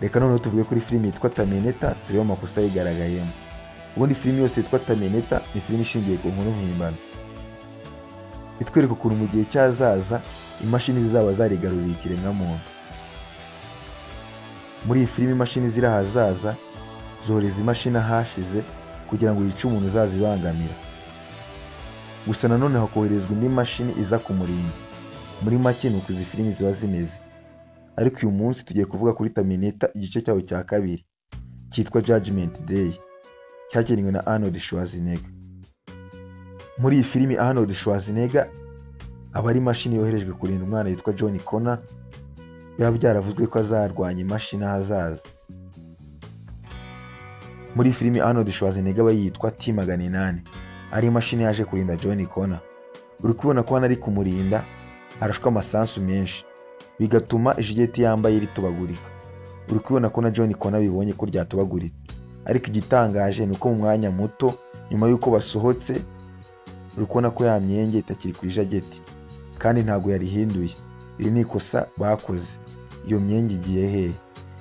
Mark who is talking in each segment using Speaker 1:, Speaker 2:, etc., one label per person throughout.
Speaker 1: Reka noneho tuvuge kuri filimi yitwa Terminator turebe amakosa yigaragayemo. Ubundi filimi yose yitwa Terminator ni filimi ishingiye ku nkuru mpimbano, itwereka ukuntu mu gihe cyazaza imashini zizaba zarigaruriye ikiremwamuntu. Muri iyi filimi imashini ziri ahazaza zohereza imashini ahashize kugira ngo yice umuntu uzazibangamira. Gusa nanone hakoherezwa indi mashini iza kumurinda. Muri make ni uko izi filimi ziba zimeze. Ariko uyu munsi tugiye kuvuga kuri Terminator igice cyawo cya kabiri cyitwa Judgment Day, cyakinwe na Arnold Schwarzenegger. Muri iyi filimi Arnold Schwarzenegger aba ari imashini yoherejwe kurinda umwana yitwa John Connor, biba byaravuzwe ko azarwanya imashini ahazaza. Muri iyi filimi Arnold Schwarzenegger aba yitwa T-800, ari imashini yaje kurinda John Connor. Uri kubona ko hano ari kumurinda arashwa amasansu menshi, bigatuma ijigeti yambaye ritubagurika. Uri kubona ko na John Connor bibonye ko ryatubaguritse, ariko igitangaje ni uko mu mwanya muto nyuma y'uko basohotse uri kubona ko ya myenge itakiri ku ijageti, kandi ntabwo yarihinduye. Iri ni ikosa bakoze. Iyo myenge igiye hehe?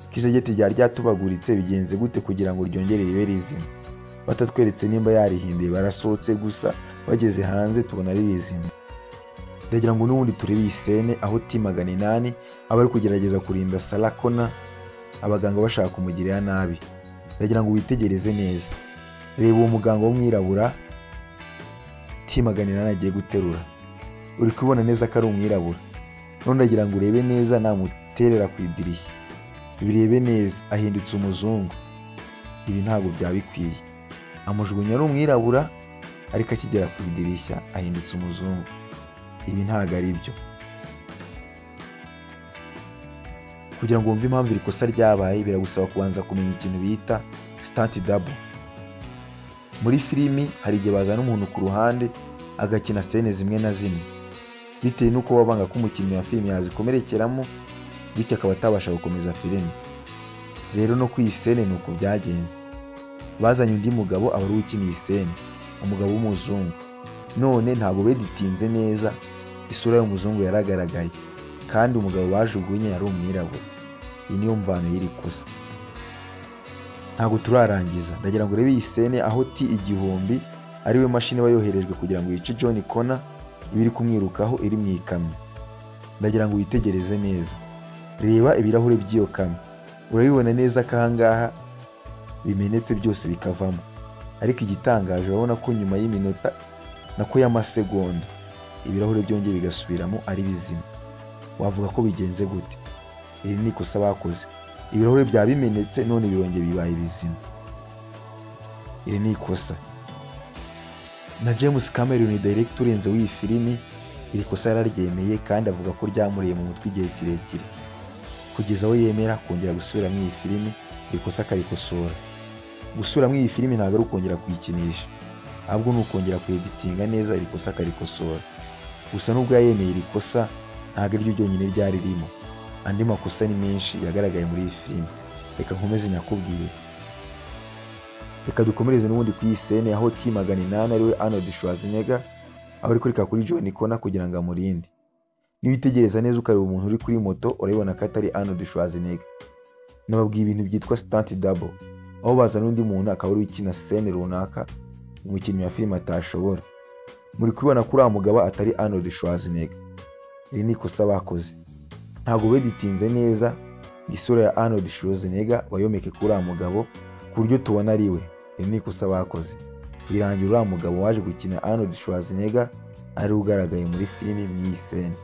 Speaker 1: Kijageti ryari ryatubaguritse bigenze gute kugira ngo ryongere ribe rizima? Batatweretse nimba yarihinduye, barasohotse gusa bageze hanze tubona ari rizima. Ndagira ngo n'ubundi turebe iyi scene aho T-800 aba ari kugerageza kurinda Sarah Connor, abaganga bashaka kumugirira nabi. Ndagira ngo witegereze neza. Reba uwo muganga w'umwirabura T-800 agiye guterura. Uri kubona neza ko ari umwirabura. None ndagira ngo urebe neza namuterera ku idirishya. Birebe neza ahindutse umuzungu. Ibi ntabwo byabikwiye. Amujugunya ari umwirabura ariko akigera ku idirishya ahindutse umuzungu. Ibi ntabwo ari byo. Kugira ngo wumve impamvu iri kosa ryabaye biragusaba kubanza kumenya ikintu bita stunt double. Muri filimi hari igihe bazana umuntu ku ruhande agakina scene zimwe na zimwe, bitewe n'uko babanga ko umukinnyi wa filimi yazikomerekeramo, bityo akaba atabasha gukomeza filimi. Rero no ku iyi scene ni uko byagenze. Bazanye undi mugabo aba ari ukina iyi scene, umugabo w'umuzungu. None ntabwo beditinze neza, isura y'umuzungu yaragaragaye, kandi umugabo bajugunye yari umwirabura. Iyi niyo mvano y'iri kosa. Ntabwo turarangiza. Ndagira ngo urebe iyi scene aho T-1000 ari we mashini bayoherejwe kugira ngo yice John Connor, ibiri kumwirukaho iri mu ikamyo. Ndagira ngo witegereze neza. Reba ibirahure by'iyo kamyo. Urabibona neza ko ahangaha bimenetse byose bikavamo. Ariko igitangaje urabona ko nyuma y'iminota nako y'amasegonda ibirahure byongeye bigasubiramo ari bizima. Wavuga ko bigenze gute? Iri ni ikosa bakoze. Ibirahure bya bimenetse none birongeye bibaye bizima. Iri ni ikosa. Na James Cameron director urenze w'iyi filimi iri kosa yararyemeye kandi avuga ko ryamuriye mu mutwe igihe kirekire, kugeza aho yemera kongera gusubira mu iyi filimi iri kosa akarikosora. Gusubira mu iyi filimi ntabwo ari ukongera kuyikinisha, ahubwo ni ukongera kueditinga neza iri kosa akarikosora. Gusa nubwo yayemeye iri kosa ntabwo ariryo ryonyine ryari ririmo. Andi makosa ni menshi yagaragaye muri iyi filimi. Reka nkomeze nyakubwire. Reka dukomereze n'ubundi ku iyi scene aho T-800 ariwe Arnold Schwarzenegger aho ari kurika kuri John Connor kugira ngo amurinde. Niwitegereza neza ukareba umuntu uri kuri moto urabibona ko atari Arnold Schwarzenegger. Nababwiye ibintu byitwa stunt double, aho bazana undi muntu akaba ari ukina scene runaka umukinnyi wa filime atashobora. Muri kubona kuri mugabo atari Arnold Schwarzenegger. Iri ni ikosa bakoze. Ntabwo beditinze neza isura ya Arnold Schwarzenegger wayomeke kuri mugabo ku buryo tubona ari we. Iri ni ikosa bakoze. Birangira mugabo waje gukina Arnold Schwarzenegger ari ugaragaye muri filimi mu iyi scene.